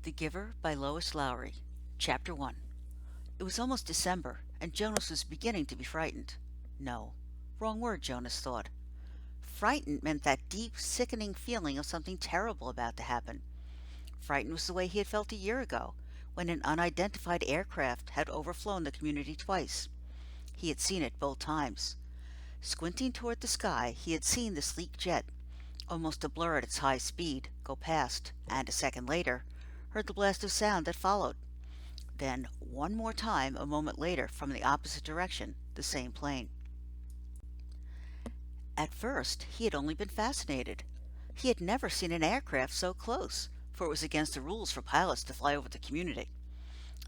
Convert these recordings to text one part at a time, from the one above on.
The Giver by Lois Lowry. Chapter 1. It was almost December, and Jonas was beginning to be frightened. No, wrong word, Jonas thought. Frightened meant that deep, sickening feeling of something terrible about to happen. Frightened was the way he had felt a year ago, when an unidentified aircraft had overflown the community twice. He had seen it both times. Squinting toward the sky, he had seen the sleek jet, almost a blur at its high speed, go past, and a second later, heard the blast of sound that followed. Then, one more time, a moment later, from the opposite direction, the same plane. At first, he had only been fascinated. He had never seen an aircraft so close, for it was against the rules for pilots to fly over the community.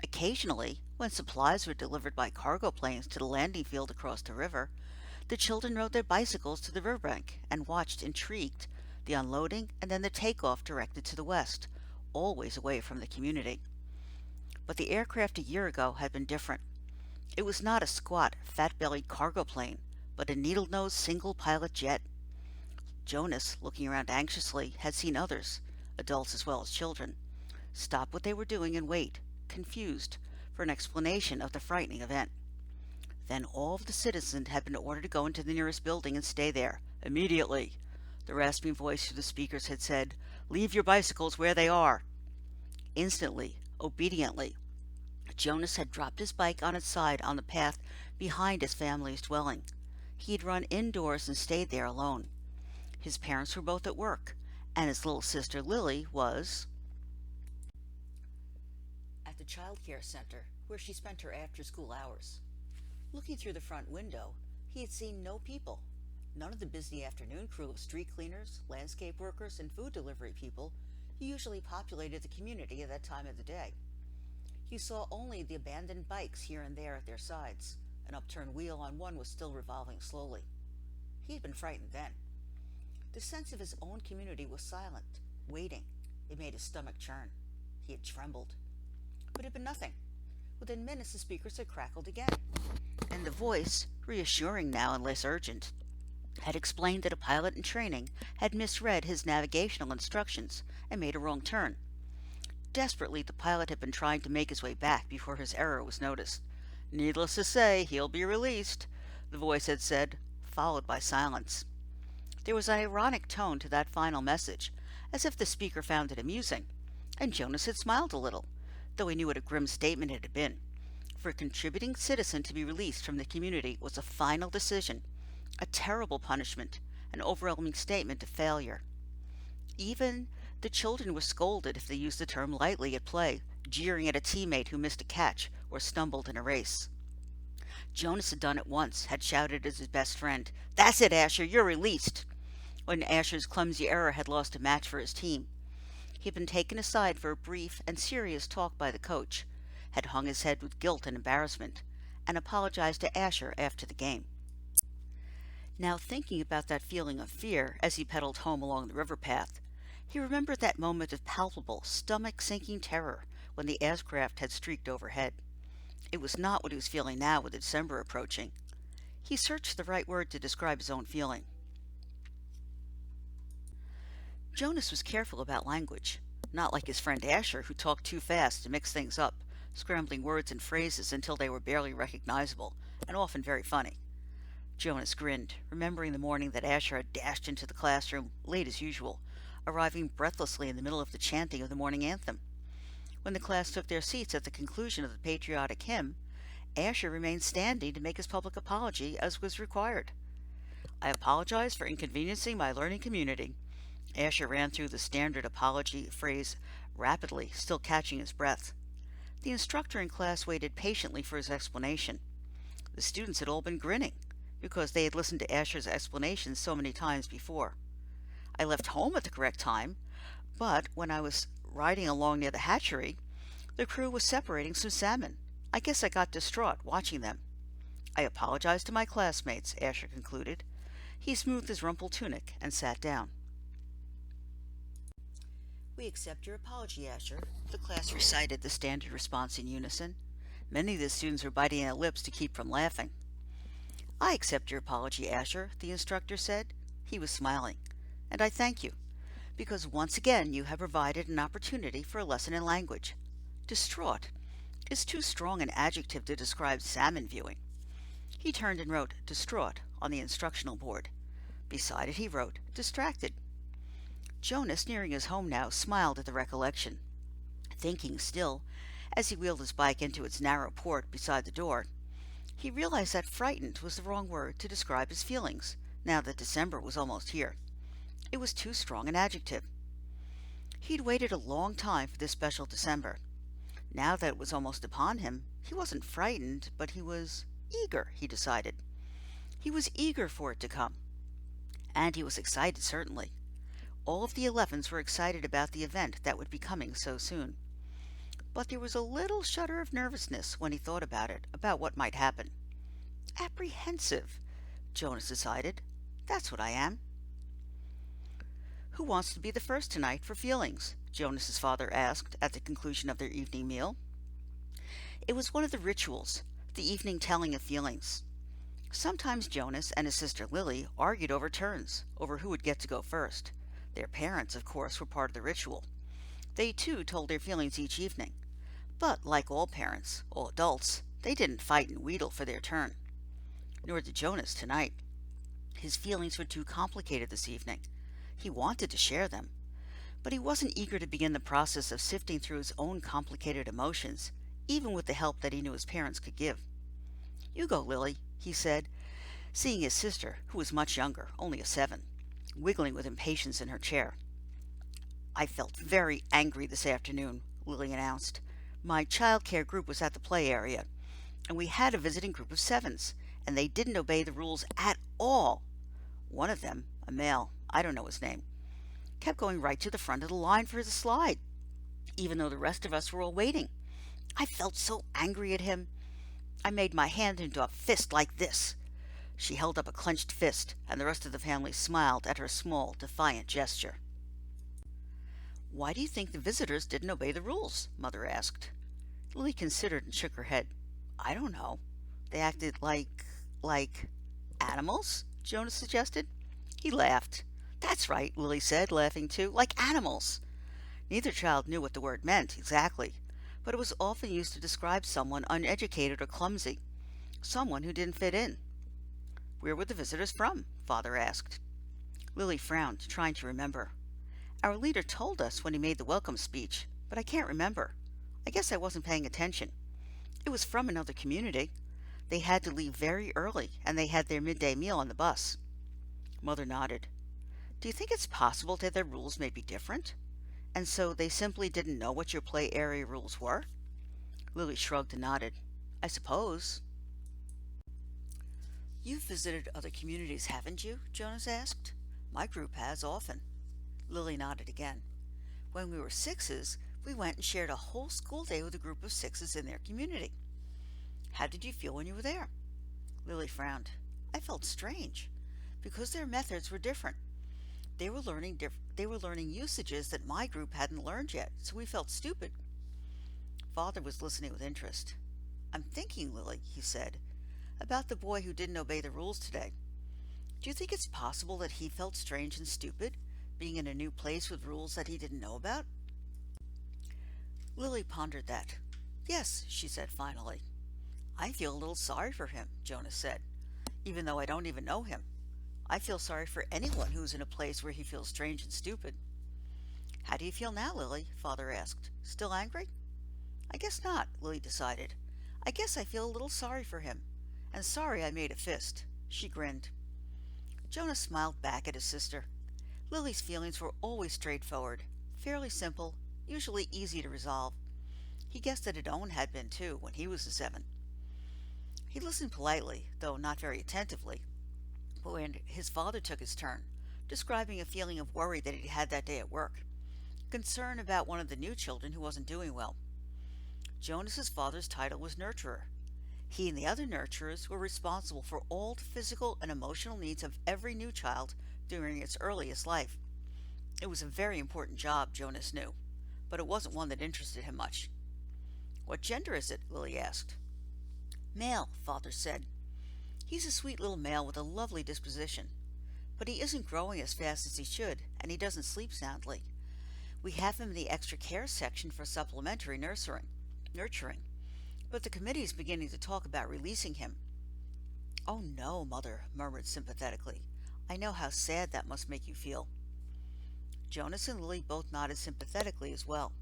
Occasionally, when supplies were delivered by cargo planes to the landing field across the river, the children rode their bicycles to the riverbank and watched, intrigued, the unloading and then the takeoff directed to the west, always away from the community. But the aircraft a year ago had been different. It was not a squat, fat-bellied cargo plane, but a needle-nosed single-pilot jet. Jonas, looking around anxiously, had seen others, adults as well as children, stop what they were doing and wait, confused, for an explanation of the frightening event. Then all of the citizens had been ordered to go into the nearest building and stay there, immediately. The rasping voice through the speakers had said, "Leave your bicycles where they are." Instantly, obediently, Jonas had dropped his bike on its side on the path behind his family's dwelling. He had run indoors and stayed there alone. His parents were both at work, and his little sister Lily was at the child care center, where she spent her after-school hours. Looking through the front window, he had seen no people. None of the busy afternoon crew of street cleaners, landscape workers, and food delivery people who usually populated the community at that time of the day. He saw only the abandoned bikes here and there at their sides. An upturned wheel on one was still revolving slowly. He had been frightened then. The sense of his own community was silent, waiting. It made his stomach churn. He had trembled. But it had been nothing. Within minutes the speakers had crackled again, and the voice, reassuring now and less urgent, had explained that a pilot in training had misread his navigational instructions and made a wrong turn. Desperately, the pilot had been trying to make his way back before his error was noticed. "Needless to say, he'll be released," the voice had said, followed by silence. There was an ironic tone to that final message, as if the speaker found it amusing, and Jonas had smiled a little, though he knew what a grim statement it had been. For a contributing citizen to be released from the community was a final decision, a terrible punishment, an overwhelming statement of failure. Even the children were scolded if they used the term lightly at play, jeering at a teammate who missed a catch or stumbled in a race. Jonas had done it once, had shouted at his best friend, "That's it, Asher, you're released," when Asher's clumsy error had lost a match for his team. He had been taken aside for a brief and serious talk by the coach, had hung his head with guilt and embarrassment, and apologized to Asher after the game. Now, thinking about that feeling of fear as he pedaled home along the river path, he remembered that moment of palpable, stomach-sinking terror when the aircraft had streaked overhead. It was not what he was feeling now with December approaching. He searched the right word to describe his own feeling. Jonas was careful about language, not like his friend Asher, who talked too fast and mixed things up, scrambling words and phrases until they were barely recognizable, and often very funny. Jonas grinned, remembering the morning that Asher had dashed into the classroom, late as usual, arriving breathlessly in the middle of the chanting of the morning anthem. When the class took their seats at the conclusion of the patriotic hymn, Asher remained standing to make his public apology as was required. "I apologize for inconveniencing my learning community." Asher ran through the standard apology phrase rapidly, still catching his breath. The instructor in class waited patiently for his explanation. The students had all been grinning, because they had listened to Asher's explanations so many times before. "I left home at the correct time, but when I was riding along near the hatchery, the crew was separating some salmon. I guess I got distraught watching them. I apologize to my classmates," Asher concluded. He smoothed his rumpled tunic and sat down. "We accept your apology, Asher," the class recited the standard response in unison. Many of the students were biting their lips to keep from laughing. "I accept your apology, Asher," the instructor said. He was smiling. "And I thank you. because once again you have provided an opportunity for a lesson in language. Distraught is too strong an adjective to describe salmon viewing. He turned and wrote distraught on the instructional board. Beside it he wrote distracted. Jonas, nearing his home now, smiled at the recollection. Thinking still, as he wheeled his bike into its narrow port beside the door, he realized that frightened was the wrong word to describe his feelings, now that December was almost here. It was too strong an adjective. He'd waited a long time for this special December. Now that it was almost upon him, he wasn't frightened, but he was eager, he decided. He was eager for it to come. And he was excited, certainly. All of the 11s were excited about the event that would be coming so soon. But there was a little shudder of nervousness when he thought about it, about what might happen. Apprehensive, Jonas decided. That's what I am. Who wants to be the first tonight for feelings? Jonas's father asked at the conclusion of their evening meal. It was one of the rituals, the evening telling of feelings. Sometimes Jonas and his sister Lily argued over turns, over who would get to go first. Their parents, of course, were part of the ritual. They, too, told their feelings each evening. But, like all parents, all adults, they didn't fight and wheedle for their turn. Nor did Jonas tonight. His feelings were too complicated this evening. He wanted to share them, but he wasn't eager to begin the process of sifting through his own complicated emotions, even with the help that he knew his parents could give. You go, Lily, he said, seeing his sister, who was much younger, only a 7, wiggling with impatience in her chair. I felt very angry this afternoon, Lily announced. My childcare group was at the play area, and we had a visiting group of 7s, and they didn't obey the rules at all. One of them, a male, I don't know his name, kept going right to the front of the line for the slide, even though the rest of us were all waiting. I felt so angry at him. I made my hand into a fist like this. She held up a clenched fist, and the rest of the family smiled at her small, defiant gesture. Why do you think the visitors didn't obey the rules? Mother asked. Lily considered and shook her head. I don't know. They acted like animals? Jonas suggested. He laughed. That's right, Lily said, laughing too. Like animals. Neither child knew what the word meant exactly, but it was often used to describe someone uneducated or clumsy, someone who didn't fit in. Where were the visitors from? Father asked. Lily frowned, trying to remember. Our leader told us when he made the welcome speech, but I can't remember. I guess I wasn't paying attention. It was from another community. They had to leave very early, and they had their midday meal on the bus. Mother nodded. Do you think it's possible that their rules may be different? And so they simply didn't know what your play area rules were? Lily shrugged and nodded. I suppose. You've visited other communities, haven't you? Jonas asked. My group has, often. Lily nodded again. When we were 6s, we went and shared a whole school day with a group of 6s in their community. How did you feel when you were there? Lily frowned. I felt strange, because their methods were different. They were learning usages that my group hadn't learned yet, so we felt stupid. Father was listening with interest. I'm thinking, Lily, he said, about the boy who didn't obey the rules today. Do you think it's possible that he felt strange and stupid, being in a new place with rules that he didn't know about? Lily pondered that. Yes, she said finally. I feel a little sorry for him, Jonas said, even though I don't even know him. I feel sorry for anyone who's in a place where he feels strange and stupid. How do you feel now, Lily? Father asked. Still angry? I guess not, Lily decided. I guess I feel a little sorry for him, and sorry I made a fist. She grinned. Jonas smiled back at his sister. Lily's feelings were always straightforward, fairly simple, usually easy to resolve. He guessed that his own had been too when he was a 7. He listened politely, though not very attentively, but when his father took his turn, describing a feeling of worry that he had that day at work, concern about one of the new children who wasn't doing well. Jonas's father's title was nurturer. He and the other nurturers were responsible for all the physical and emotional needs of every new child during its earliest life. It was a very important job, Jonas knew, but it wasn't one that interested him much. What gender is it? Lily asked. Male, Father said. He's a sweet little male with a lovely disposition, but he isn't growing as fast as he should, and he doesn't sleep soundly. We have him in the extra care section for supplementary nurturing, but the committee is beginning to talk about releasing him. Oh no, Mother murmured sympathetically. I know how sad that must make you feel. Jonas and Lily both nodded sympathetically as well.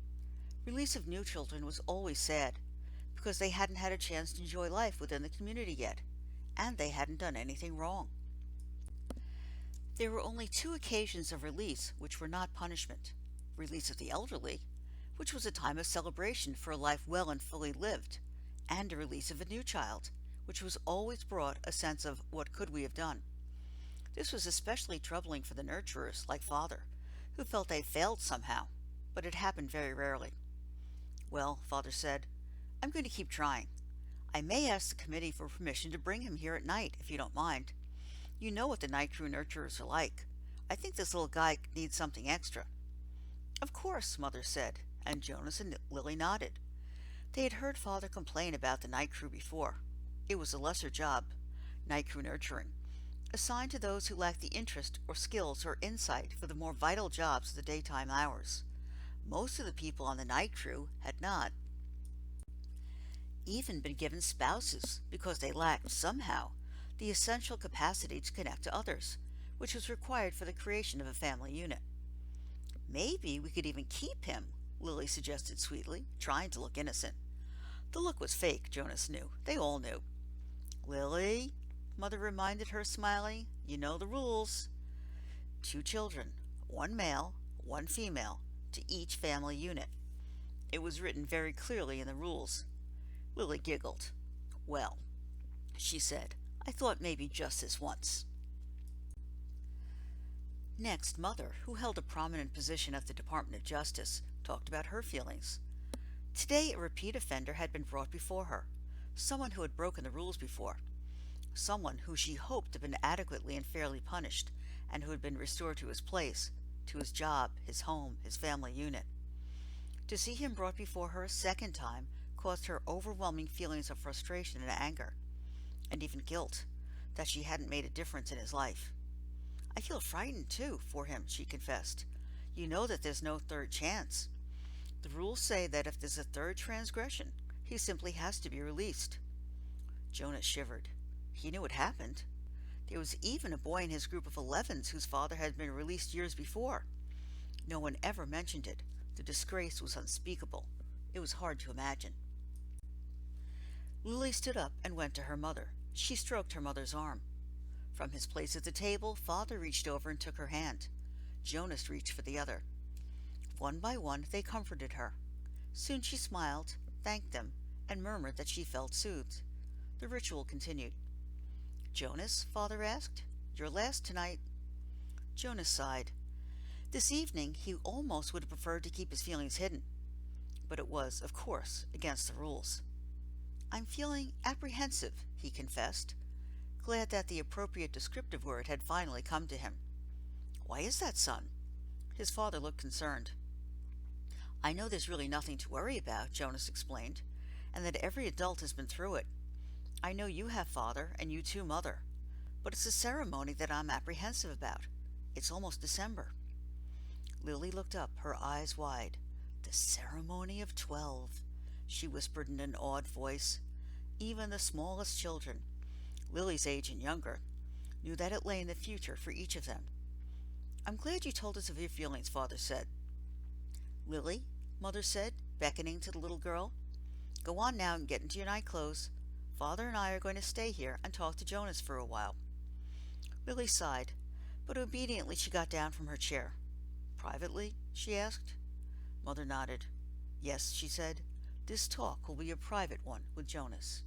Release of new children was always sad, because they hadn't had a chance to enjoy life within the community yet, and they hadn't done anything wrong. There were only two occasions of release which were not punishment. Release of the elderly, which was a time of celebration for a life well and fully lived, and a release of a new child, which was always brought a sense of what could we have done. This was especially troubling for the nurturers, like Father, who felt they failed somehow, but it happened very rarely. Well, Father said, I'm going to keep trying. I may ask the committee for permission to bring him here at night, if you don't mind. You know what the night crew nurturers are like. I think this little guy needs something extra. Of course, Mother said, and Jonas and Lily nodded. They had heard Father complain about the night crew before. It was a lesser job, night crew nurturing, assigned to those who lacked the interest or skills or insight for the more vital jobs of the daytime hours. Most of the people on the night crew had not even been given spouses because they lacked, somehow, the essential capacity to connect to others, which was required for the creation of a family unit. Maybe we could even keep him, Lily suggested sweetly, trying to look innocent. The look was fake, Jonas knew. They all knew. Lily, Mother reminded her, smiling, you know the rules. 2 children, 1 male, 1 female, to each family unit. It was written very clearly in the rules. Lily giggled. Well, she said, I thought maybe just this once. Next, Mother, who held a prominent position at the Department of Justice, talked about her feelings. Today a repeat offender had been brought before her, someone who had broken the rules before, someone who she hoped had been adequately and fairly punished, and who had been restored to his place, to his job, his home, his family unit. To see him brought before her a second time caused her overwhelming feelings of frustration and anger, and even guilt, that she hadn't made a difference in his life. I feel frightened, too, for him, she confessed. You know that there's no third chance. The rules say that if there's a third transgression, he simply has to be released. Jonas shivered. He knew what happened. There was even a boy in his group of 11s whose father had been released years before. No one ever mentioned it. The disgrace was unspeakable. It was hard to imagine. Lily stood up and went to her mother. She stroked her mother's arm. From his place at the table, Father reached over and took her hand. Jonas reached for the other. One by one, they comforted her. Soon she smiled, thanked them, and murmured that she felt soothed. The ritual continued. Jonas, Father asked, you're last tonight. Jonas sighed. This evening, he almost would have preferred to keep his feelings hidden. But it was, of course, against the rules. I'm feeling apprehensive, he confessed, glad that the appropriate descriptive word had finally come to him. Why is that, son? His father looked concerned. I know there's really nothing to worry about, Jonas explained, and that every adult has been through it. I know you have, Father, and you too, Mother. But it's the ceremony that I'm apprehensive about. It's almost December. Lily looked up, her eyes wide. The ceremony of 12, she whispered in an awed voice. Even the smallest children, Lily's age and younger, knew that it lay in the future for each of them. I'm glad you told us of your feelings, Father said. Lily, Mother said, beckoning to the little girl, go on now and get into your night clothes. Father and I are going to stay here and talk to Jonas for a while. Lily sighed, but obediently she got down from her chair. Privately? She asked. Mother nodded. Yes, she said. This talk will be a private one with Jonas.